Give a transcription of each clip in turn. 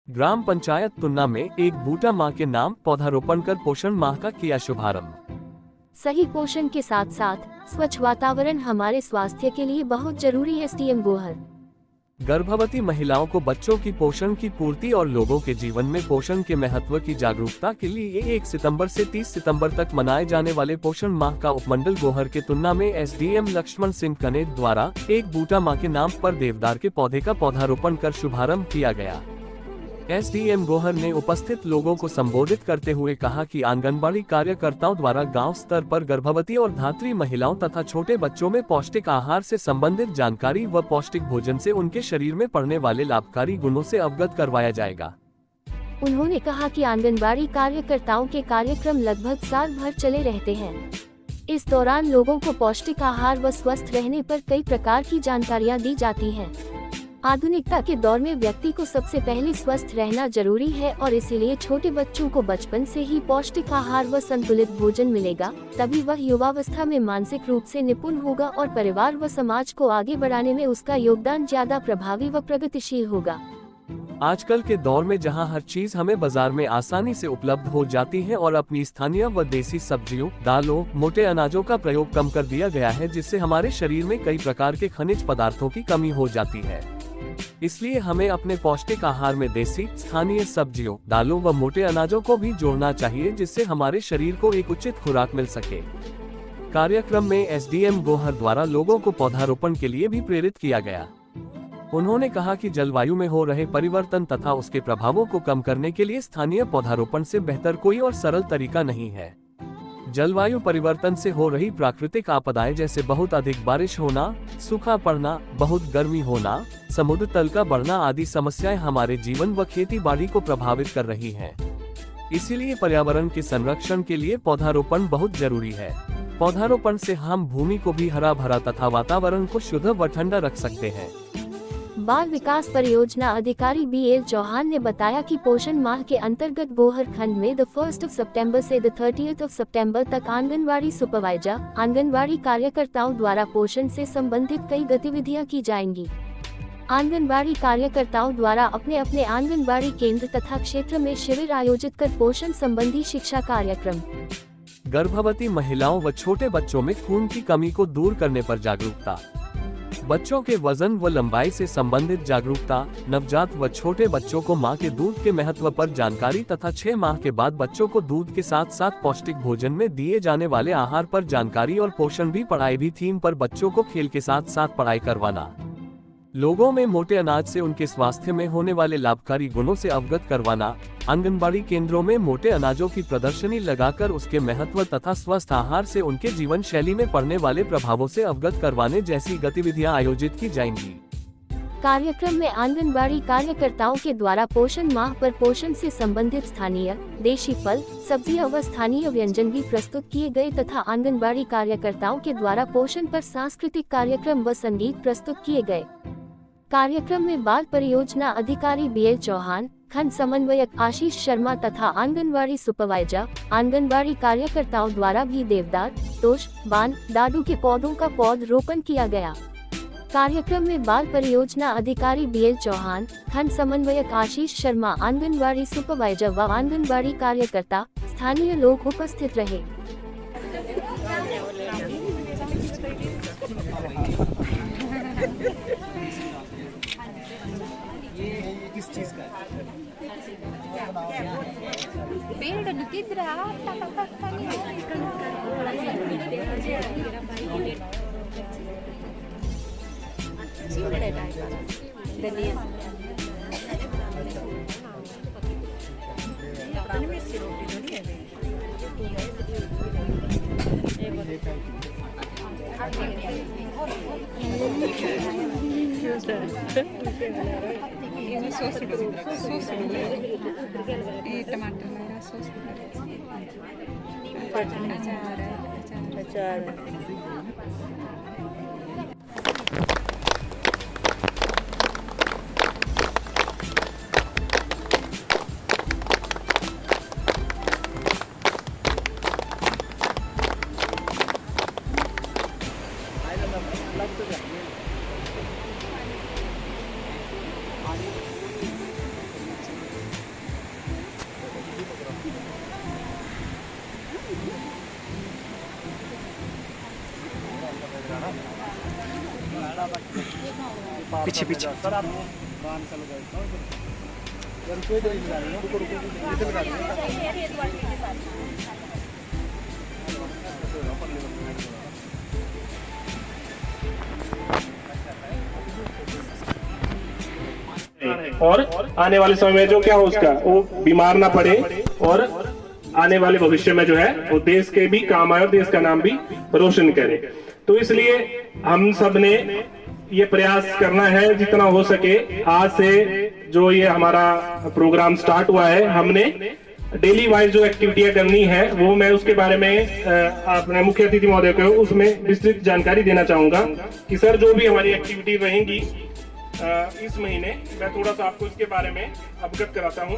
ग्राम पंचायत तुन्ना में एक बूटा मां के नाम पौधारोपण कर पोषण माह का किया शुभारंभ। सही पोषण के साथ साथ स्वच्छ वातावरण हमारे स्वास्थ्य के लिए बहुत जरूरी है। एसडीएम गोहर गर्भवती महिलाओं को बच्चों की पोषण की पूर्ति और लोगों के जीवन में पोषण के महत्व की जागरूकता के लिए 1 सितंबर से 30 सितंबर तक मनाए जाने वाले पोषण माह का उपमंडल गोहर के तुन्ना में एसडीएम लक्ष्मण सिंह कनेत द्वारा एक बूटा मां के नाम पर देवदार के पौधे का पौधारोपण कर शुभारंभ किया गया। एसडीएम गोहर ने उपस्थित लोगों को संबोधित करते हुए कहा कि आंगनबाड़ी कार्यकर्ताओं द्वारा गांव स्तर पर गर्भवती और धात्री महिलाओं तथा छोटे बच्चों में पौष्टिक आहार से संबंधित जानकारी व पौष्टिक भोजन से उनके शरीर में पड़ने वाले लाभकारी गुणों से अवगत करवाया जाएगा। उन्होंने कहा कि आंगनबाड़ी कार्यकर्ताओं के कार्यक्रम लगभग साल भर चले रहते हैं। इस दौरान लोगों को पौष्टिक आहार व स्वस्थ रहने पर कई प्रकार की जानकारियाँ दी जाती हैं। आधुनिकता के दौर में व्यक्ति को सबसे पहले स्वस्थ रहना जरूरी है और इसीलिए छोटे बच्चों को बचपन से ही पौष्टिक आहार व संतुलित भोजन मिलेगा, तभी वह युवावस्था में मानसिक रूप से निपुण होगा और परिवार व समाज को आगे बढ़ाने में उसका योगदान ज्यादा प्रभावी व प्रगतिशील होगा। आजकल के दौर में जहां हर चीज हमें बाजार में आसानी से उपलब्ध हो जाती है और अपनी स्थानीय व देसी सब्जियों, दालों, मोटे अनाजों का प्रयोग कम कर दिया गया है, जिससे हमारे शरीर में कई प्रकार के खनिज पदार्थों की कमी हो जाती है। इसलिए हमें अपने पौष्टिक आहार में देसी, स्थानीय सब्जियों, दालों व मोटे अनाजों को भी जोड़ना चाहिए, जिससे हमारे शरीर को एक उचित खुराक मिल सके। कार्यक्रम में एसडीएम गोहर द्वारा लोगों को पौधारोपण के लिए भी प्रेरित किया गया। उन्होंने कहा कि जलवायु में हो रहे परिवर्तन तथा उसके प्रभावों को कम करने के लिए स्थानीय पौधारोपण से बेहतर कोई और सरल तरीका नहीं है। जलवायु परिवर्तन से हो रही प्राकृतिक आपदाएं जैसे बहुत अधिक बारिश होना, सूखा पड़ना, बहुत गर्मी होना, समुद्र तल का बढ़ना आदि समस्याएं हमारे जीवन व खेती बाड़ी को प्रभावित कर रही हैं। इसीलिए पर्यावरण के संरक्षण के लिए पौधारोपण बहुत जरूरी है। पौधारोपण से हम भूमि को भी हरा भरा तथा वातावरण को शुद्ध व ठंडा रख सकते हैं। बाल विकास परियोजना अधिकारी BL चौहान ने बताया कि पोषण माह के अंतर्गत गोहर खंड में 1 सितंबर से 30 सितंबर तक आंगनवाड़ी सुपरवाइजर, आंगनवाड़ी कार्यकर्ताओं द्वारा पोषण से संबंधित कई गतिविधियां की जाएंगी। आंगनबाड़ी कार्यकर्ताओं द्वारा अपने अपने आंगनबाड़ी केंद्र तथा क्षेत्र में शिविर आयोजित कर पोषण संबंधी शिक्षा कार्यक्रम, गर्भवती महिलाओं व छोटे बच्चों में खून की कमी को दूर करने पर जागरूकता, बच्चों के वजन व लंबाई से संबंधित जागरूकता, नवजात व छोटे बच्चों को मां के दूध के महत्व पर जानकारी तथा 6 माह के बाद बच्चों को दूध के साथ साथ पौष्टिक भोजन में दिए जाने वाले आहार पर जानकारी और पोषण भी पढ़ाई भी थीम पर बच्चों को खेल के साथ साथ पढ़ाई करवाना, लोगों में मोटे अनाज से उनके स्वास्थ्य में होने वाले लाभकारी गुणों से अवगत करवाना, आंगनबाड़ी केंद्रों में मोटे अनाजों की प्रदर्शनी लगाकर उसके महत्व तथा स्वस्थ आहार से उनके जीवन शैली में पड़ने वाले प्रभावों से अवगत करवाने जैसी गतिविधियां आयोजित की जाएंगी। कार्यक्रम में आंगनबाड़ी कार्यकर्ताओं के द्वारा पोषण माह पर पोषण से संबंधित स्थानीय, देशी फल, सब्जियां व स्थानीय व्यंजन भी प्रस्तुत किए गए तथा आंगनबाड़ी कार्यकर्ताओं के द्वारा पोषण पर सांस्कृतिक कार्यक्रम व संगीत प्रस्तुत किए गए। कार्यक्रम में बाल परियोजना अधिकारी BL चौहान, खंड समन्वयक आशीष शर्मा तथा आंगनबाड़ी सुपरवाइजर, आंगनबाड़ी कार्यकर्ताओं द्वारा भी देवदार, तोश, बान, दादू के पौधों का पौधरोपण किया गया। कार्यक्रम में बाल परियोजना अधिकारी BL चौहान, खंड समन्वयक आशीष शर्मा, आंगनबाड़ी सुपरवाइजर व आंगनबाड़ी कार्यकर्ता, स्थानीय लोग उपस्थित रहे। किस चीज का टमाटर मेरा सॉस अचार पीछे पीछे और आने वाले समय में जो क्या हो उसका वो बीमार ना पड़े और आने वाले भविष्य में जो है वो देश के भी काम आए और देश का नाम भी रोशन करे। तो इसलिए हम सब ने ये प्रयास करना है जितना हो सके। आज से जो ये हमारा प्रोग्राम स्टार्ट हुआ है, हमने डेली वाइज जो एक्टिविटियां करनी है वो मैं उसके बारे में अपने मुख्य अतिथि महोदय को उसमें विस्तृत जानकारी देना चाहूंगा कि सर जो भी हमारी एक्टिविटी रहेंगी इस महीने, मैं थोड़ा सा आपको इसके बारे में अवगत कराता हूँ।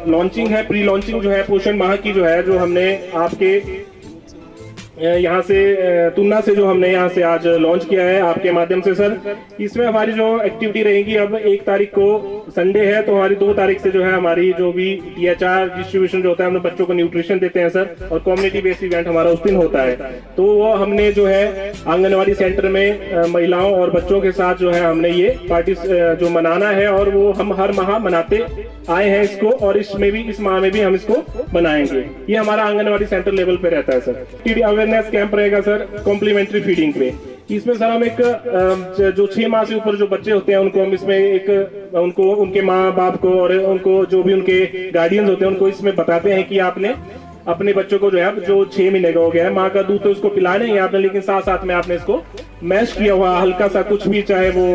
लॉन्चिंग है, प्री लॉन्चिंग जो है पोषण माह की जो है, जो हमने आपके यहाँ से तुलना से जो हमने यहाँ से आज लॉन्च किया है आपके माध्यम से सर, इसमें हमारी जो एक्टिविटी रहेगी, अब 1 तारीख को संडे है तो हमारी 2 तारीख से जो है हमारी जो भी THR डिस्ट्रीब्यूशन जो होता है, हम बच्चों को न्यूट्रिशन देते हैं सर, और कम्युनिटी बेस्ड इवेंट हमारा उस दिन होता है। तो वो हमने जो है आंगनबाड़ी सेंटर में महिलाओं और बच्चों के साथ जो है हमने ये पार्टी जो मनाना है, और वो हम हर माह मनाते आए हैं इसको, और इसमें भी इस माह में भी हम इसको बनाएंगे। ये हमारा आंगनबाड़ी सेंटर लेवल पे रहता है सर। अवेयरनेस कैंप रहेगा सर कॉम्प्लीमेंट्री फीडिंग पे। इसमें सर हम एक जो 6 माह से ऊपर जो बच्चे होते हैं उनको हम इसमें एक उनको उनके माँ बाप को और उनको जो भी उनके गार्डियंस होते हैं उनको इसमें बताते हैं कि आपने अपने बच्चों को जो है जो 6 महीने का हो गया है, माँ का दूध तो उसको पिलाना ही है आपने, लेकिन साथ साथ में आपने इसको मैश किया हुआ हल्का सा कुछ भी, चाहे वो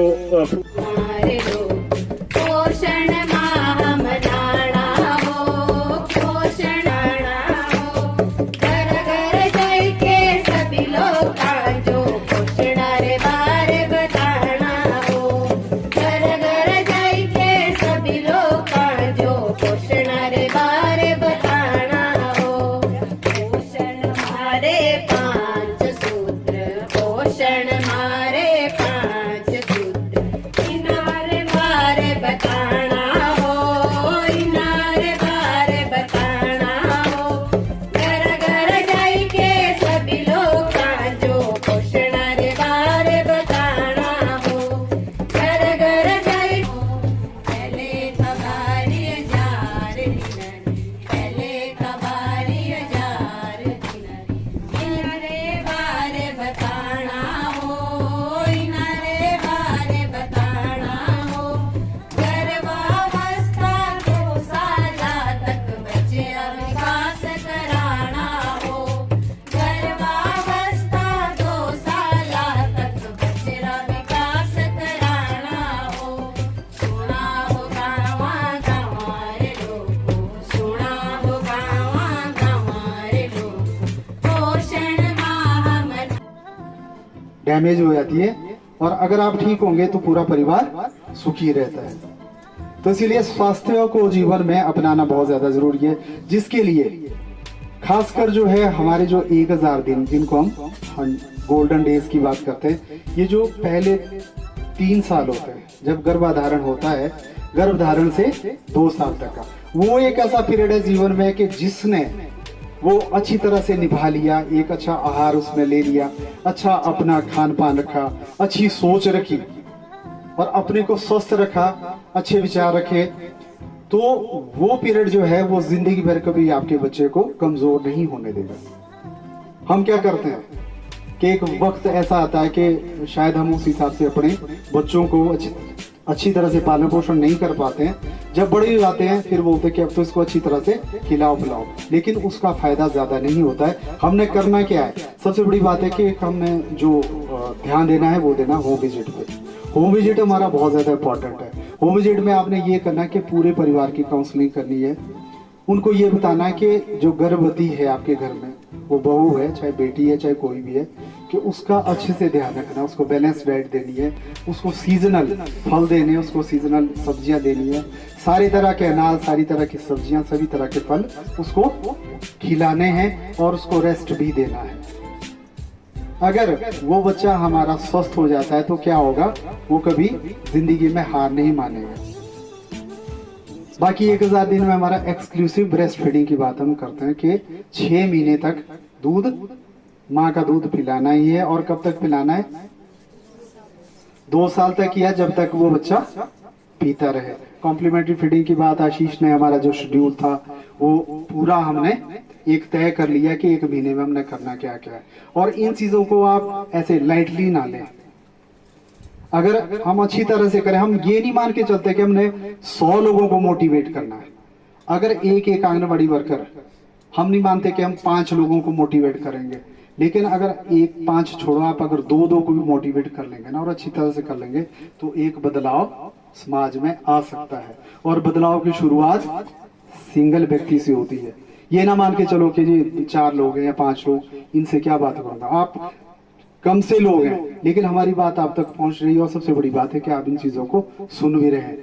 डैमेज हो जाती है, और अगर आप ठीक होंगे तो पूरा परिवार सुखी रहता है। तो इसीलिए स्वास्थ्य को जीवन में अपनाना बहुत ज्यादा जरूरी है, जिसके लिए खासकर जो है हमारे जो 1000 दिन जिनको हम गोल्डन डेज की बात करते हैं, ये जो पहले 3 साल होते हैं जब गर्भाधारण होता है, गर्भधारण से 2 साल तक का, वो एक ऐसा पीरियड है जीवन में कि जिसने वो अच्छी तरह से निभा लिया, एक अच्छा आहार उसमें ले लिया, अच्छा अपना खान पान रखा, अच्छी सोच रखी और अपने को स्वस्थ रखा, अच्छे विचार रखे, तो वो पीरियड जो है वो जिंदगी भर कभी आपके बच्चे को कमजोर नहीं होने देगा। हम क्या करते हैं कि एक वक्त ऐसा आता है कि शायद हम उस हिसाब से अपने बच्चों को अच्छी तरह से पालन पोषण नहीं कर पाते हैं। जब बड़े हो जाते हैं फिर बोलते हैं कि अब तो इसको अच्छी तरह से खिलाओ पिलाओ, लेकिन उसका फायदा ज्यादा नहीं होता है। हमने करना क्या है, सबसे बड़ी बात है कि हमने जो ध्यान देना है वो देना होम विजिट पे। होम विजिट हमारा बहुत ज्यादा इंपॉर्टेंट है। होम विजिट में आपने ये करना है कि पूरे परिवार की काउंसलिंग करनी है, उनको ये बताना है कि जो गर्भवती है आपके घर में, वो बहू है चाहे बेटी है चाहे कोई भी है, कि उसका अच्छे से ध्यान रखना, उसको बैलेंस डाइट देनी है, उसको सीजनल फल देने, उसको सीजनल सब्जियां देनी है, सारी तरह के अनाज, सारी तरह की सब्जियां, सभी तरह के फल उसको खिलाने हैं और उसको रेस्ट भी देना है। अगर वो बच्चा हमारा स्वस्थ हो जाता है तो क्या होगा, वो कभी जिंदगी में हार नहीं मानेगा। बाकी 1000 दिन में हमारा एक्सक्लूसिव ब्रेस्ट फीडिंग की बात हम करते हैं कि 6 महीने तक दूध, माँ का दूध पिलाना ही है। और कब तक पिलाना है, 2 साल तक किया, जब तक वो बच्चा पीता रहे। कॉम्प्लीमेंट्री फीडिंग की बात आशीष ने, हमारा जो शेड्यूल था वो पूरा हमने एक तय कर लिया कि 1 महीने में हमने करना क्या क्या है। और इन चीजों को आप ऐसे लाइटली ना लें। अगर हम अच्छी तरह से करें, हम ये नहीं मान के चलते कि हमने 100 लोगों को मोटिवेट करना है। अगर एक आंगनबाड़ी वर्कर, हम नहीं मानते कि हम 5 लोगों को मोटिवेट करेंगे, लेकिन अगर 5 छोड़ो, आप अगर 2 को भी मोटिवेट कर लेंगे ना और अच्छी तरह से कर लेंगे तो एक बदलाव समाज में आ सकता है। और बदलाव की शुरुआत सिंगल व्यक्ति से होती है। ये ना मान के चलो कि जी 4 लोग हैं या 5 लोग, इनसे क्या बात करूंगा। आप कम से लोग हैं, लेकिन हमारी बात आप तक पहुंच रही है और सबसे बड़ी बात है कि आप इन चीजों को सुन भी रहे हैं।